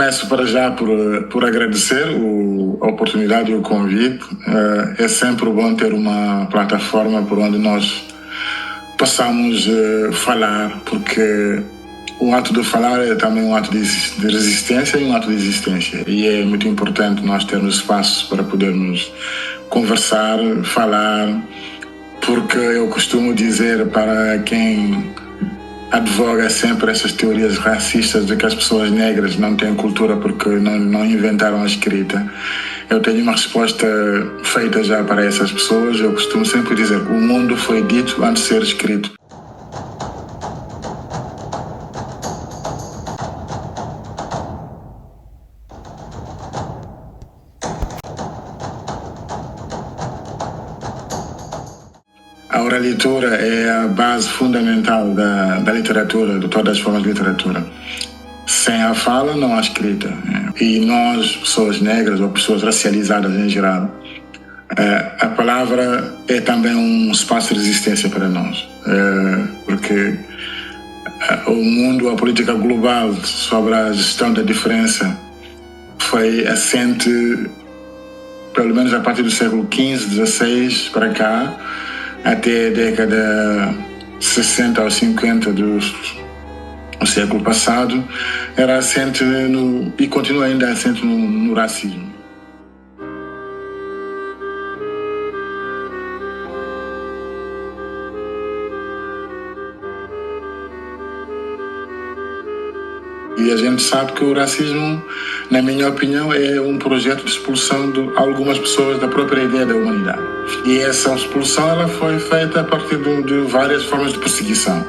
Começo para já por agradecer a oportunidade e o convite. É sempre bom ter uma plataforma por onde nós possamos falar, porque o ato de falar é também um ato de resistência e um ato de existência. E é muito importante nós termos espaços para podermos conversar, falar, porque eu costumo dizer para quem advoga sempre essas teorias racistas de que as pessoas negras não têm cultura porque não inventaram a escrita. Eu tenho uma resposta feita já para essas pessoas. Eu costumo sempre dizer que o mundo foi dito antes de ser escrito. A oralitura é a base fundamental da literatura, de todas as formas de literatura. Sem a fala, não há escrita. E nós, pessoas negras ou pessoas racializadas em geral, a palavra é também um espaço de resistência para nós. Porque o mundo, a política global sobre a gestão da diferença foi assente, pelo menos a partir do século XV, XVI para cá, até a década 60 ou 50 do século passado, era assente e continua ainda assente no racismo. E a gente sabe que o racismo, na minha opinião, é um projeto de expulsão de algumas pessoas da própria ideia da humanidade. E essa expulsão ela foi feita a partir de várias formas de perseguição,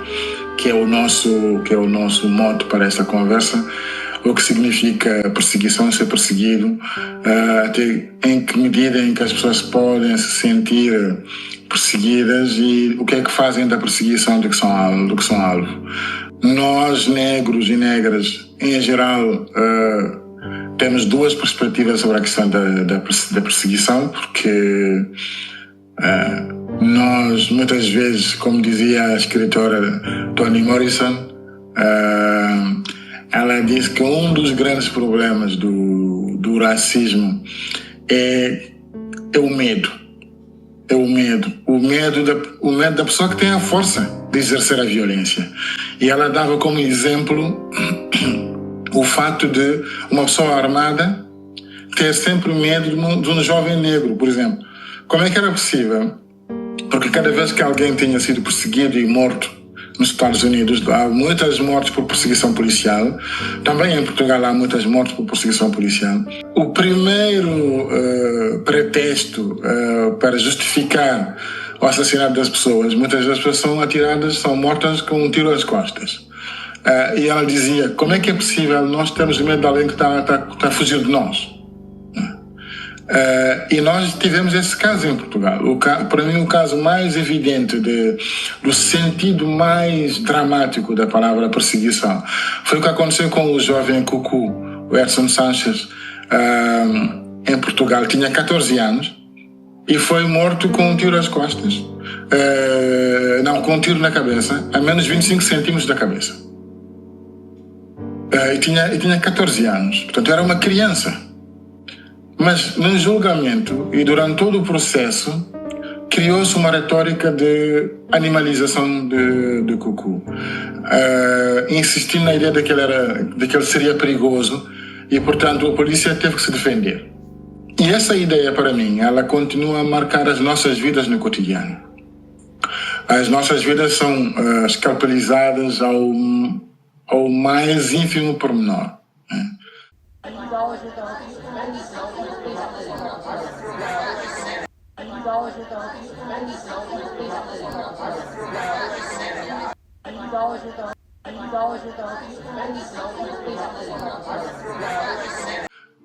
que é o nosso mote para esta conversa, o que significa perseguição, ser perseguido, até em que medida em que as pessoas podem se sentir perseguidas e o que é que fazem da perseguição do que são alvo. Nós, negros e negras, em geral, temos duas perspectivas sobre a questão da perseguição, porque nós, muitas vezes, como dizia a escritora Toni Morrison, ela diz que um dos grandes problemas do racismo é o medo. É o medo da pessoa que tem a força de exercer a violência. E ela dava como exemplo o fato de uma pessoa armada ter sempre medo de um jovem negro, por exemplo. Como é que era possível? Porque cada vez que alguém tinha sido perseguido e morto nos Estados Unidos, há muitas mortes por perseguição policial. Também em Portugal há muitas mortes por perseguição policial. O primeiro pretexto para justificar o assassinato das pessoas, muitas das pessoas são mortas com um tiro às costas. E ela dizia, como é que é possível nós termos medo de alguém que está a fugir de nós? E nós tivemos esse caso em Portugal. Para mim, o caso mais evidente do sentido mais dramático da palavra perseguição foi o que aconteceu com o jovem Cucu, o Edson Sanchez, em Portugal. Tinha 14 anos e foi morto com um tiro às costas. Com um tiro na cabeça, a menos 25 centímetros da cabeça. E tinha 14 anos, portanto era uma criança. Mas no julgamento e durante todo o processo criou-se uma retórica de animalização de Cucu, insistindo na ideia de que ele seria perigoso e, portanto, a polícia teve que se defender. E essa ideia, para mim, ela continua a marcar as nossas vidas no cotidiano. As nossas vidas são escalpelizadas ao mais ínfimo pormenor.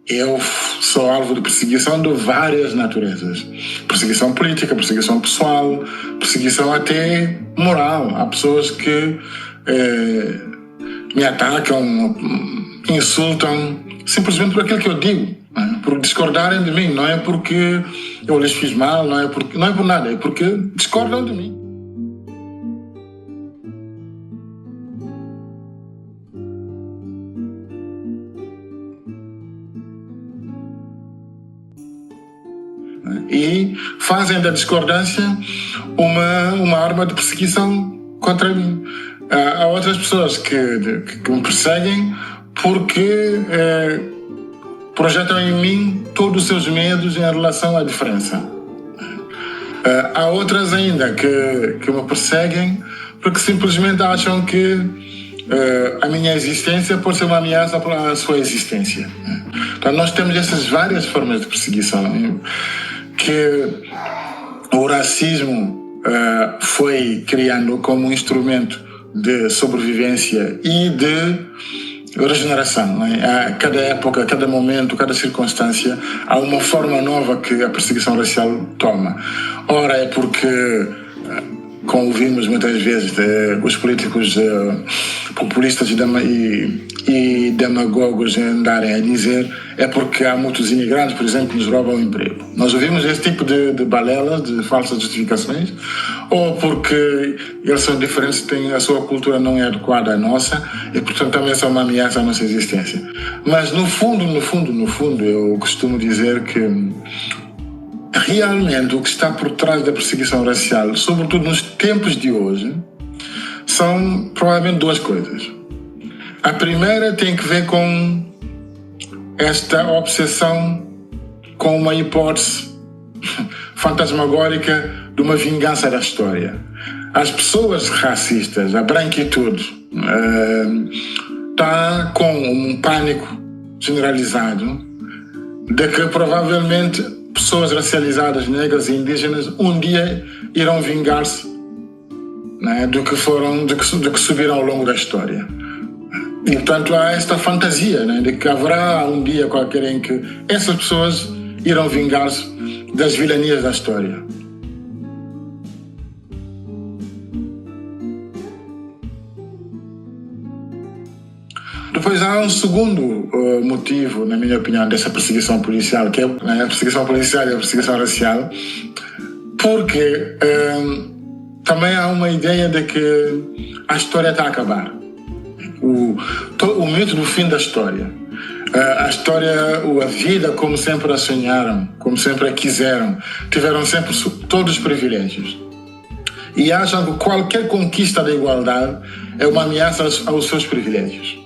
Eu sou alvo de perseguição de várias naturezas. Perseguição política, perseguição pessoal, perseguição até moral. Há pessoas que me atacam, insultam, simplesmente por aquilo que eu digo, né? Por discordarem de mim. Não é porque eu lhes fiz mal, não é por nada, é porque discordam de mim. fazem da discordância uma arma de perseguição contra mim. Há outras pessoas que me perseguem porque projetam em mim todos os seus medos em relação à diferença. Há outras ainda que me perseguem porque simplesmente acham que a minha existência pode ser uma ameaça para a sua existência. Então nós temos essas várias formas de perseguição, que o racismo foi criando como um instrumento de sobrevivência e de regeneração. A cada época, a cada momento, a cada circunstância, há uma forma nova que a perseguição racial toma. Ora, é porque, como ouvimos muitas vezes, os políticos populistas e demagogos andarem a dizer, é porque há muitos imigrantes, por exemplo, que nos roubam o emprego. Nós ouvimos esse tipo de balelas, de falsas justificações, ou porque eles são diferentes, a sua cultura não é adequada à nossa, e portanto também são uma ameaça à nossa existência. Mas no fundo, eu costumo dizer que realmente o que está por trás da perseguição racial, sobretudo nos tempos de hoje, são provavelmente duas coisas. A primeira tem que ver com esta obsessão com uma hipótese fantasmagórica de uma vingança da história. As pessoas racistas, a branquitude, está com um pânico generalizado de que provavelmente pessoas racializadas, negras e indígenas, um dia irão vingar-se, né, do que subiram ao longo da história. E, portanto, há esta fantasia, né, de que haverá um dia qualquer em que essas pessoas irão vingar-se das vilanias da história. Depois há um segundo motivo, na minha opinião, dessa perseguição policial, que é a perseguição policial e a perseguição racial, porque também há uma ideia de que a história está a acabar. O mito do fim da história. A história, a vida como sempre a sonharam, como sempre a quiseram, tiveram sempre todos os privilégios. E acham que qualquer conquista da igualdade é uma ameaça aos seus privilégios.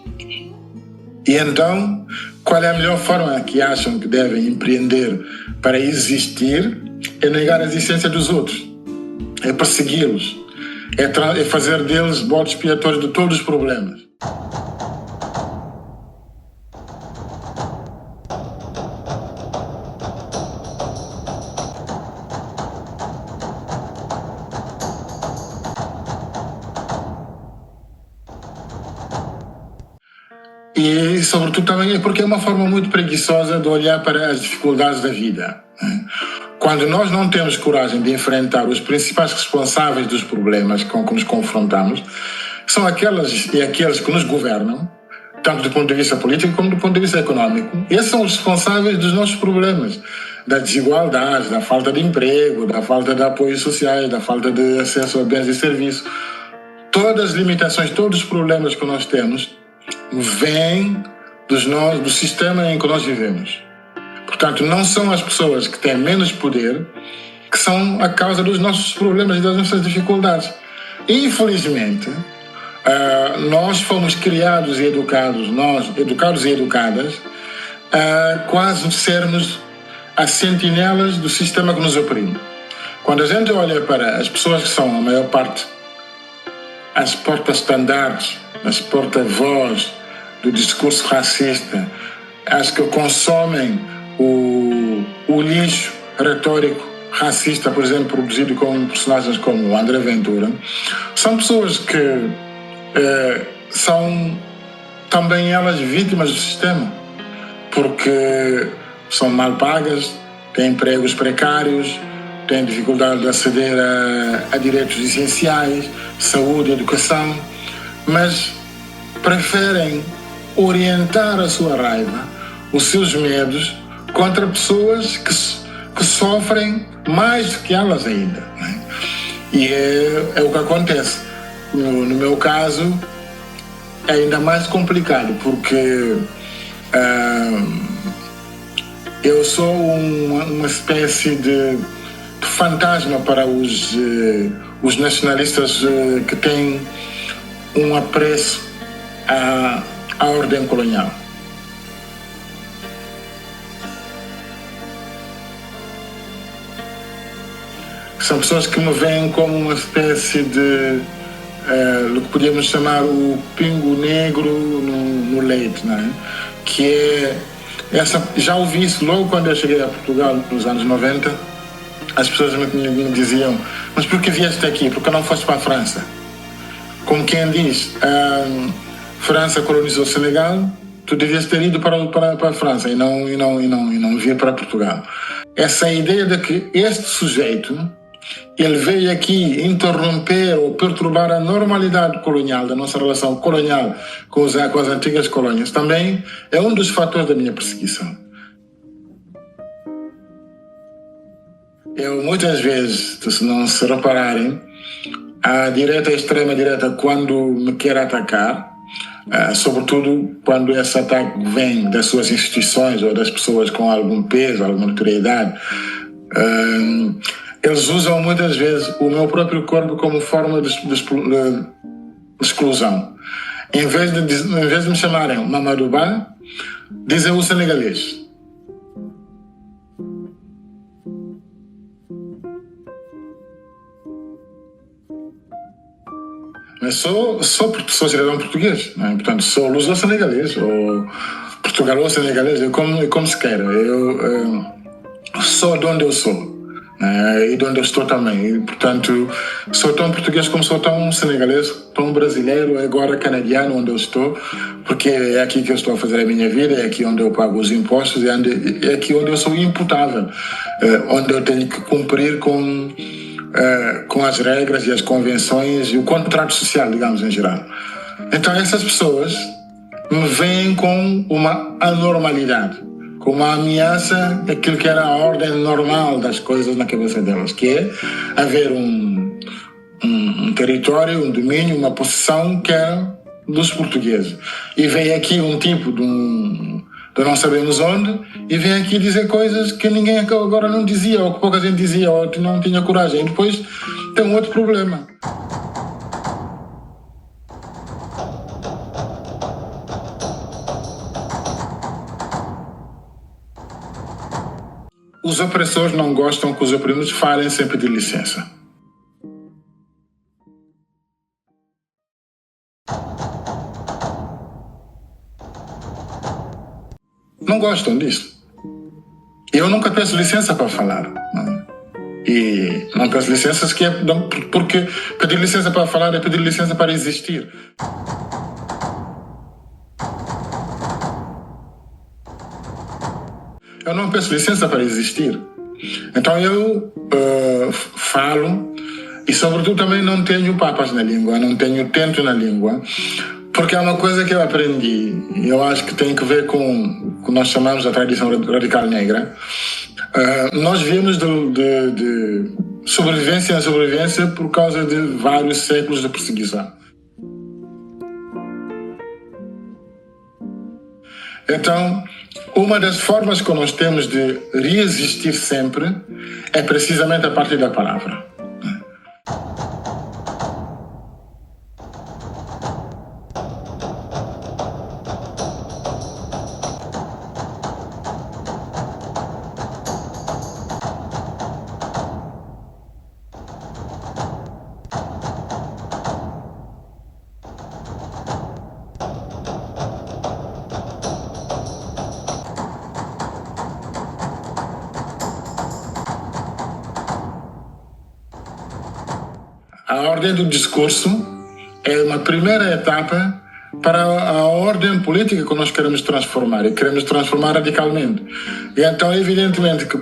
E então, qual é a melhor forma que acham que devem empreender para existir? É negar a existência dos outros, é persegui-los, é fazer deles bodes expiatórios de todos os problemas. E, sobretudo, também é porque é uma forma muito preguiçosa de olhar para as dificuldades da vida. Quando nós não temos coragem de enfrentar os principais responsáveis dos problemas com que nos confrontamos, são aquelas e aqueles que nos governam, tanto do ponto de vista político como do ponto de vista econômico. Esses são os responsáveis dos nossos problemas, da desigualdade, da falta de emprego, da falta de apoios sociais, da falta de acesso a bens e serviços. Todas as limitações, todos os problemas que nós temos vêm do sistema em que nós vivemos. Portanto, não são as pessoas que têm menos poder que são a causa dos nossos problemas e das nossas dificuldades. Infelizmente, nós fomos criados e educados, educados e educadas, a quase sermos as sentinelas do sistema que nos oprime. Quando a gente olha para as pessoas que são, a maior parte, as porta-estandartes, as porta-voz do discurso racista, as que consomem o lixo retórico racista, por exemplo, produzido com personagens como o André Ventura, são pessoas que são também elas vítimas do sistema, porque são mal pagas, têm empregos precários, têm dificuldade de aceder a direitos essenciais, saúde, educação, mas preferem orientar a sua raiva, os seus medos, contra pessoas que sofrem mais do que elas ainda. Né? E é o que acontece. No meu caso, é ainda mais complicado, porque eu sou uma espécie de fantasma para os nacionalistas que têm um apreço à ordem colonial. São pessoas que me veem como uma espécie de o que podíamos chamar o pingo negro no leite, não é? Que é já ouvi isso logo quando eu cheguei a Portugal nos anos 90. As pessoas me diziam: mas por que vieste aqui? Por que não foste para a França? Como quem diz, a França colonizou o Senegal, tu devias ter ido para a França e não vir para Portugal. Essa ideia de que este sujeito, ele veio aqui interromper ou perturbar a normalidade colonial, da nossa relação colonial com as antigas colônias, também é um dos fatores da minha perseguição. Eu, muitas vezes, se não se repararem, a direita e a extrema-direita, quando me quer atacar, sobretudo quando esse ataque vem das suas instituições ou das pessoas com algum peso, alguma notoriedade, eles usam muitas vezes o meu próprio corpo como forma de exclusão. Em vez de me chamarem Mamadou Ba, dizem o senegalês. Mas sou cidadão português, né? Portanto, sou luso-senegalês, ou portugalês-senegalês, como se queira. Eu sou de onde eu sou. E de onde eu estou também. E, portanto, sou tão português como sou tão senegalês, tão brasileiro, agora canadiano, onde eu estou, porque é aqui que eu estou a fazer a minha vida, é aqui onde eu pago os impostos, é aqui onde eu sou imputável, onde eu tenho que cumprir com as regras e as convenções e o contrato social, digamos, em geral. Então, essas pessoas me veem com uma anormalidade, com uma ameaça daquilo que era a ordem normal das coisas na cabeça delas, que é haver um território, um domínio, uma possessão que era dos portugueses. E vem aqui um tipo de não sabemos onde, e vem aqui dizer coisas que ninguém agora não dizia, ou que pouca gente dizia, ou que não tinha coragem. E depois tem um outro problema. Os opressores não gostam que os oprimidos falem sem pedir licença. Não gostam disso. Eu nunca peço licença para falar. Não. E não peço licença porque pedir licença para falar é pedir licença para existir. Eu não peço licença para existir. Então eu falo e, sobretudo, também não tenho papas na língua, não tenho tento na língua, porque é uma coisa que eu aprendi. Eu acho que tem que ver com o que nós chamamos a tradição radical negra. Nós viemos de sobrevivência em sobrevivência por causa de vários séculos de perseguição. Então, uma das formas que nós temos de reexistir sempre é precisamente a partir da palavra. A ordem do discurso é uma primeira etapa para a ordem política que nós queremos transformar, e queremos transformar radicalmente. E então, evidentemente, que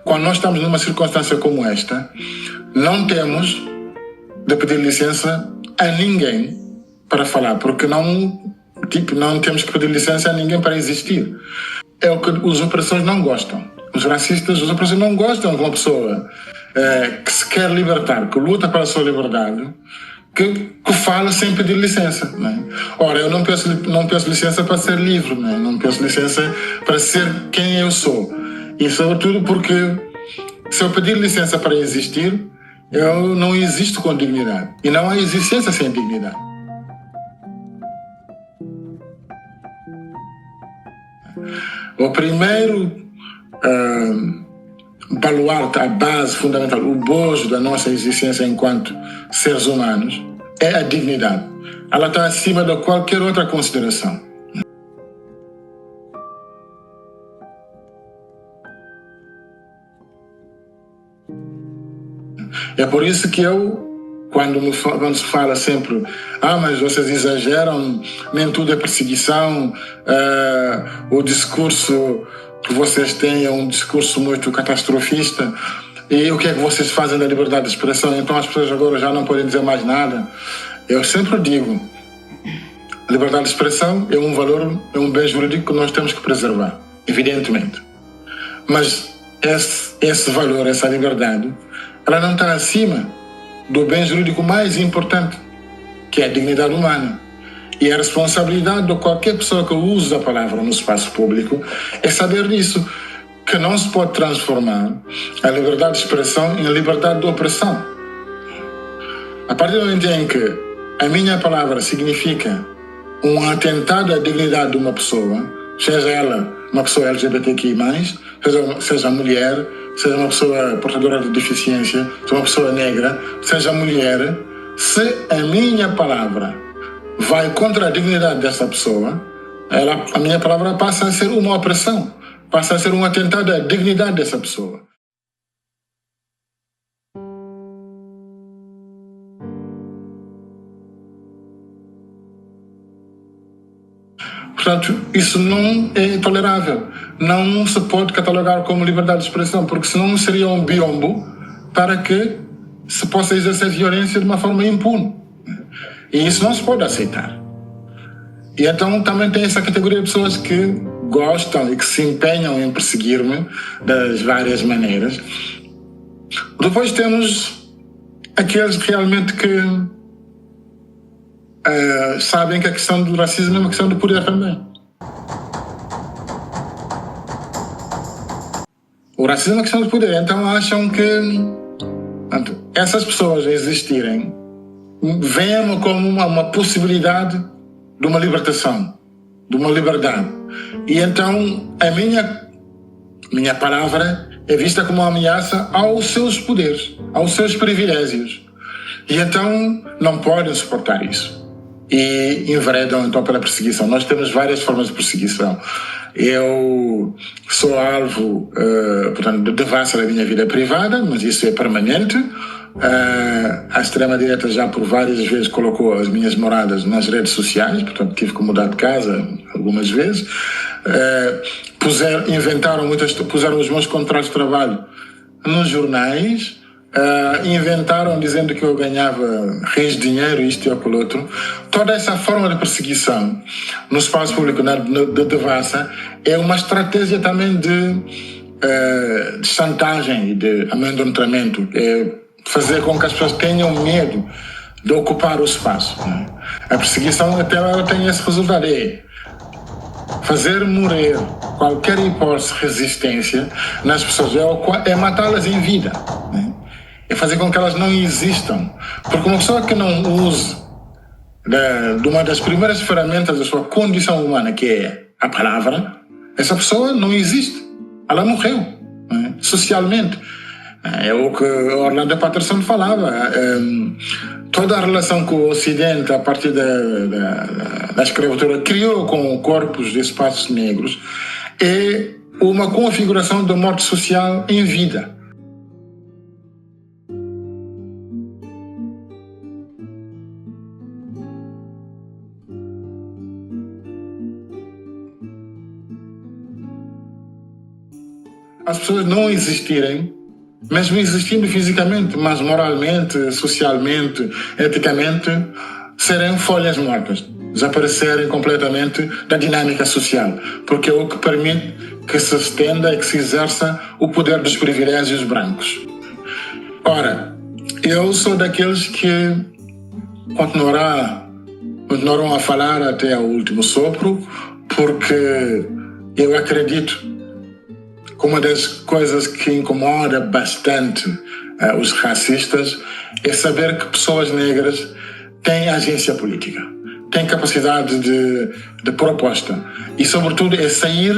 quando nós estamos numa circunstância como esta, não temos de pedir licença a ninguém para falar, porque não temos que pedir licença a ninguém para existir. É o que os opressores não gostam. Os racistas, os opressores não gostam de uma pessoa que se quer libertar, que luta pela sua liberdade, que fala sem pedir licença. Né? Ora, eu não peço licença para ser livre, né? Não peço licença para ser quem eu sou. E sobretudo porque Se eu pedir licença para existir, eu não existo com dignidade. E não há existência sem dignidade. O primeiro baluarte, a base fundamental, o bojo da nossa existência enquanto seres humanos é a dignidade. Ela está acima de qualquer outra consideração. É por isso que quando se fala sempre, mas vocês exageram, nem tudo é perseguição, o discurso que vocês têm é um discurso muito catastrofista, e o que é que vocês fazem da liberdade de expressão? Então as pessoas agora já não podem dizer mais nada. Eu sempre digo, a liberdade de expressão é um valor, é um bem jurídico que nós temos que preservar, evidentemente. Mas esse valor, essa liberdade, ela não está acima do bem jurídico mais importante, que é a dignidade humana. E a responsabilidade de qualquer pessoa que usa a palavra no espaço público é saber disso, que não se pode transformar a liberdade de expressão em liberdade de opressão. A partir do momento em que a minha palavra significa um atentado à dignidade de uma pessoa, seja ela uma pessoa LGBTQI+, seja mulher, seja uma pessoa portadora de deficiência, seja uma pessoa negra, seja mulher, se a minha palavra vai contra a dignidade dessa pessoa, a minha palavra passa a ser uma opressão, passa a ser um atentado à dignidade dessa pessoa. Portanto, isso não é tolerável. Não se pode catalogar como liberdade de expressão, porque senão seria um biombo para que se possa exercer violência de uma forma impune. E isso não se pode aceitar. E então também tem essa categoria de pessoas que gostam e que se empenham em perseguir-me das várias maneiras. Depois temos aqueles realmente que sabem que a questão do racismo é uma questão de poder também. O racismo é uma questão de poder, então acham que essas pessoas existirem veem-me como uma possibilidade de uma libertação, de uma liberdade. E então a minha palavra é vista como uma ameaça aos seus poderes, aos seus privilégios. E então não podem suportar isso. E enveredam então pela perseguição. Nós temos várias formas de perseguição. Eu sou alvo, portanto, de devassa da minha vida privada, mas isso é permanente. A extrema-direita já por várias vezes colocou as minhas moradas nas redes sociais, portanto tive que mudar de casa algumas vezes. Puseram os meus contratos de trabalho nos jornais. Inventaram dizendo que eu ganhava rios de dinheiro, isto e aquilo outro. Toda essa forma de perseguição no espaço público de devassa é uma estratégia também de chantagem e de amedrontamento, é fazer com que as pessoas tenham medo de ocupar o espaço, né? A perseguição até ela tem esse resultado, é fazer morrer qualquer hipótese de resistência nas pessoas, é matá-las em vida, né? É fazer com que elas não existam. Porque uma pessoa que não use de uma das primeiras ferramentas da sua condição humana, que é a palavra, essa pessoa não existe. Ela morreu, né? Socialmente. É o que Orlando Patterson falava. Toda a relação que o Ocidente, a partir da escravatura, criou com corpos de espaços negros é uma configuração da morte social em vida. As pessoas não existirem, mesmo existindo fisicamente, mas moralmente, socialmente, eticamente, serem folhas mortas, desaparecerem completamente da dinâmica social, porque é o que permite que se estenda e que se exerça o poder dos privilégios brancos. Ora, eu sou daqueles que continuarão a falar até ao último sopro, porque eu acredito, uma das coisas que incomoda bastante os racistas é saber que pessoas negras têm agência política, têm capacidade de proposta e, sobretudo, é sair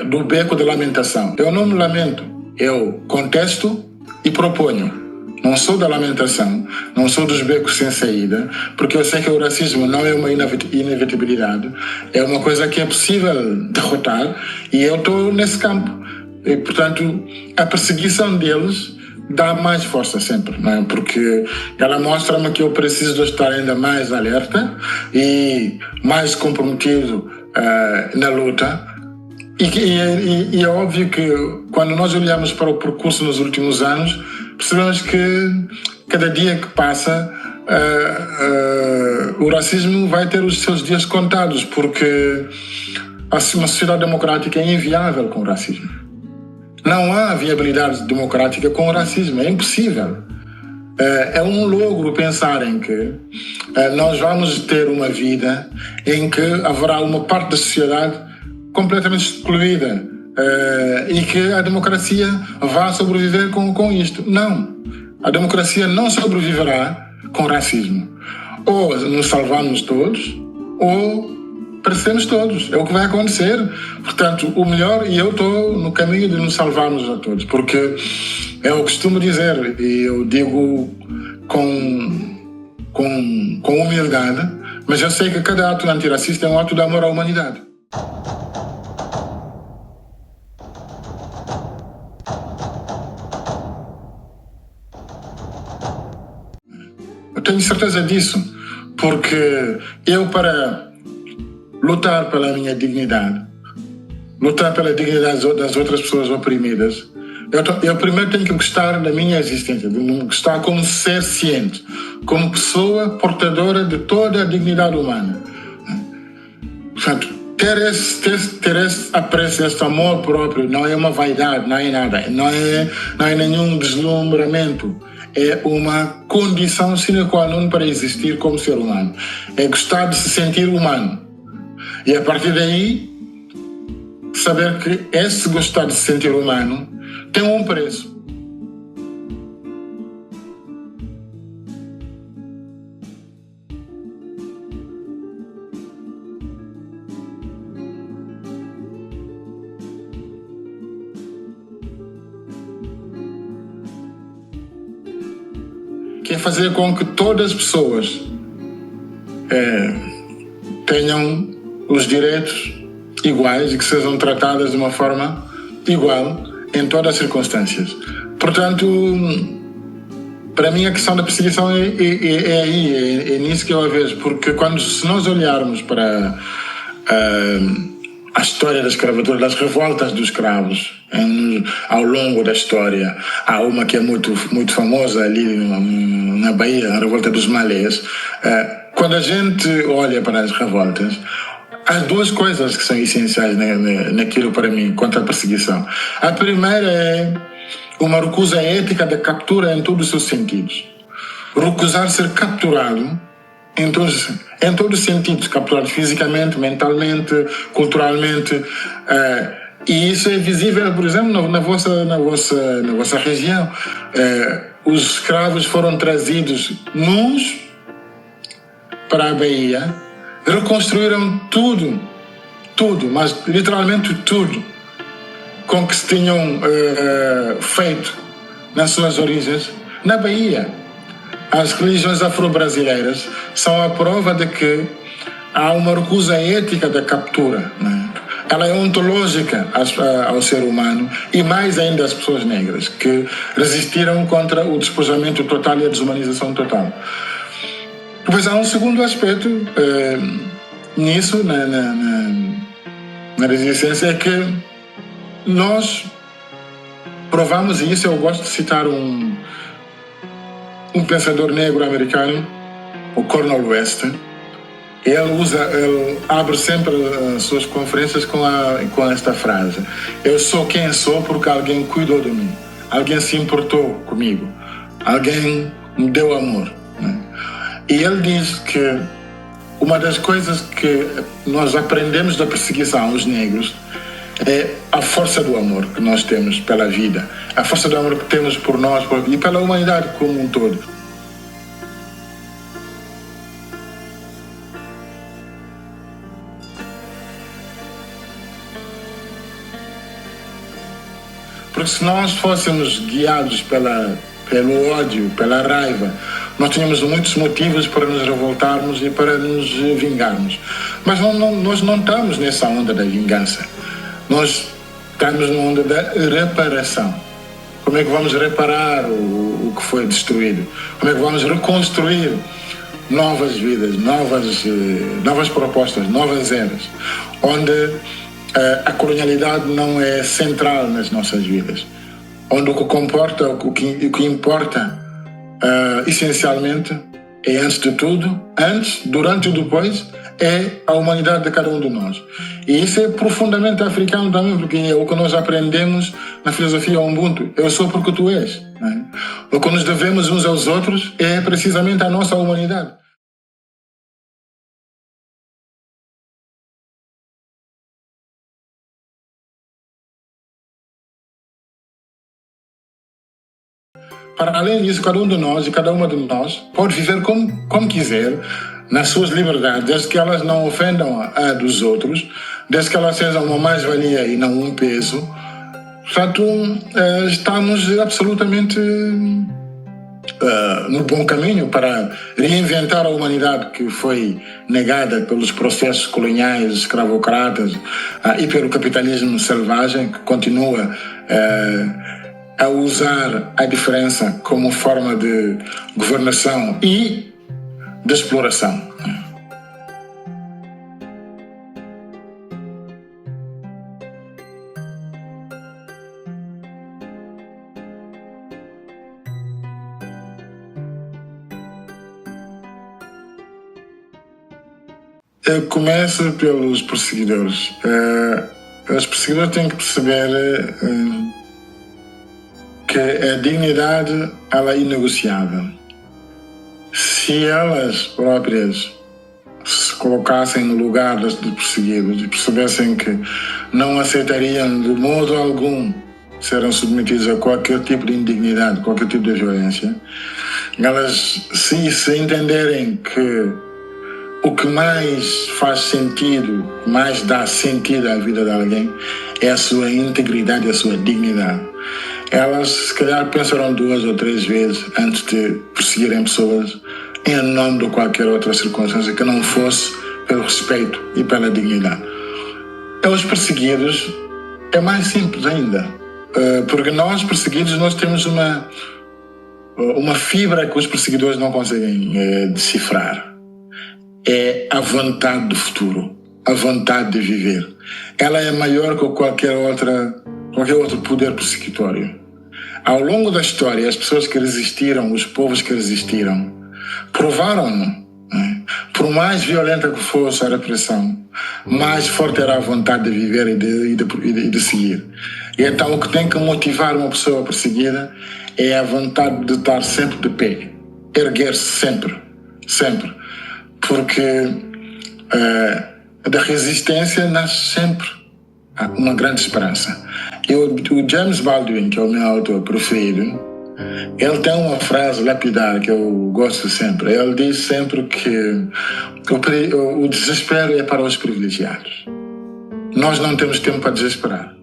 do beco da lamentação. Eu não me lamento, eu contesto e proponho. Não sou da lamentação, não sou dos becos sem saída, porque eu sei que o racismo não é uma inevitabilidade, é uma coisa que é possível derrotar e eu estou nesse campo. E, portanto, a perseguição deles dá mais força sempre, não é? Porque ela mostra-me que eu preciso de estar ainda mais alerta e mais comprometido na luta. E é óbvio que quando nós olhamos para o percurso nos últimos anos, percebemos que cada dia que passa o racismo vai ter os seus dias contados, porque uma sociedade democrática é inviável com o racismo. Não há viabilidade democrática com o racismo, é impossível. É um logro pensar em que nós vamos ter uma vida em que haverá uma parte da sociedade completamente excluída e que a democracia vá sobreviver com isto. Não. A democracia não sobreviverá com racismo. Ou nos salvamos todos, ou perecemos todos. É o que vai acontecer. Portanto, o melhor, e eu estou no caminho de nos salvarmos a todos, porque eu costumo dizer, e eu digo com humildade, mas eu sei que cada ato antirracista é um ato de amor à humanidade. Tenho certeza disso, porque eu, para lutar pela minha dignidade, lutar pela dignidade das outras pessoas oprimidas, eu primeiro tenho que gostar da minha existência, de me gostar como ser ciente, como pessoa portadora de toda a dignidade humana. Portanto, ter esse apreço, esse amor próprio, não é uma vaidade, não é nada, não é nenhum deslumbramento. É uma condição sine qua non para existir como ser humano. É gostar de se sentir humano. E a partir daí, saber que esse gostar de se sentir humano tem um preço. Que é fazer com que todas as pessoas tenham os direitos iguais e que sejam tratadas de uma forma igual em todas as circunstâncias. Portanto, para mim a questão da perseguição é aí, é nisso que eu a vejo, porque se nós olharmos para a história da escravatura, das revoltas dos escravos ao longo da história, há uma que é muito famosa ali na Bahia, a revolta dos Malês. Quando a gente olha para as revoltas, há duas coisas que são essenciais naquilo para mim, contra a perseguição. A primeira é uma recusa ética da captura em todos os seus sentidos. Recusar ser capturado em todos os sentidos, capturado fisicamente, mentalmente, culturalmente. E isso é visível, por exemplo, na vossa região. Os escravos foram trazidos nus para a Bahia, reconstruíram tudo, mas literalmente tudo, com que se tinham feito nas suas origens, na Bahia. As religiões afro-brasileiras são a prova de que há uma recusa ética da captura, né? Ela é ontológica ao ser humano e mais ainda às pessoas negras, que resistiram contra o despojamento total e a desumanização total. Depois há um segundo aspecto nisso, na resistência, é que nós provamos, e isso eu gosto de citar um pensador negro americano, o Cornel West. Ele abre sempre as suas conferências com esta frase: eu sou quem sou porque alguém cuidou de mim, alguém se importou comigo, alguém me deu amor, né? E ele diz que uma das coisas que nós aprendemos da perseguição aos negros É a força do amor que nós temos pela vida, a força do amor que temos por nós e pela humanidade como um todo. Porque se nós fôssemos guiados pelo ódio, pela raiva, nós tínhamos muitos motivos para nos revoltarmos e para nos vingarmos. Mas nós não estamos nessa onda da vingança. Nós estamos na onda da reparação. Como é que vamos reparar o que foi destruído? Como é que vamos reconstruir novas vidas, novas propostas, novas eras, onde a colonialidade não é central nas nossas vidas, onde o que importa essencialmente é, antes de tudo, antes, durante e depois, é a humanidade de cada um de nós. E isso é profundamente africano também, porque é o que nós aprendemos na filosofia Ubuntu. Eu sou porque tu és. Né? O que nos devemos uns aos outros é precisamente a nossa humanidade. Para além disso, cada um de nós e cada uma de nós pode viver como quiser, nas suas liberdades, desde que elas não ofendam a dos outros, desde que elas sejam uma mais-valia e não um peso. Portanto, estamos absolutamente no bom caminho para reinventar a humanidade que foi negada pelos processos coloniais, escravocratas e pelo capitalismo selvagem, que continua a usar a diferença como forma de governação e de exploração. Eu começo pelos perseguidores. Os perseguidores têm que perceber que a dignidade ela é inegociável. Se elas próprias se colocassem no lugar dos perseguidos e percebessem que não aceitariam de modo algum serem submetidos a qualquer tipo de indignidade, qualquer tipo de violência, elas se entenderem que o que mais faz sentido, mais dá sentido à vida de alguém é a sua integridade e a sua dignidade. Elas, se calhar, pensarão 2 ou 3 vezes antes de perseguirem pessoas em nome de qualquer outra circunstância que não fosse pelo respeito e pela dignidade. Os perseguidos é mais simples ainda, porque nós, perseguidos, nós temos uma fibra que os perseguidores não conseguem decifrar. É a vontade do futuro, a vontade de viver. Ela é maior que qualquer outro poder persecutório. Ao longo da história, as pessoas que resistiram, os povos que resistiram, provaram-no. Né? Por mais violenta que fosse a repressão, mais forte era a vontade de viver e de seguir. E então o que tem que motivar uma pessoa perseguida é a vontade de estar sempre de pé, erguer-se sempre, sempre. Porque da resistência nasce sempre uma grande esperança. O James Baldwin, que é o meu autor preferido, ele tem uma frase lapidar que eu gosto sempre. Ele diz sempre que o desespero é para os privilegiados. Nós não temos tempo para desesperar.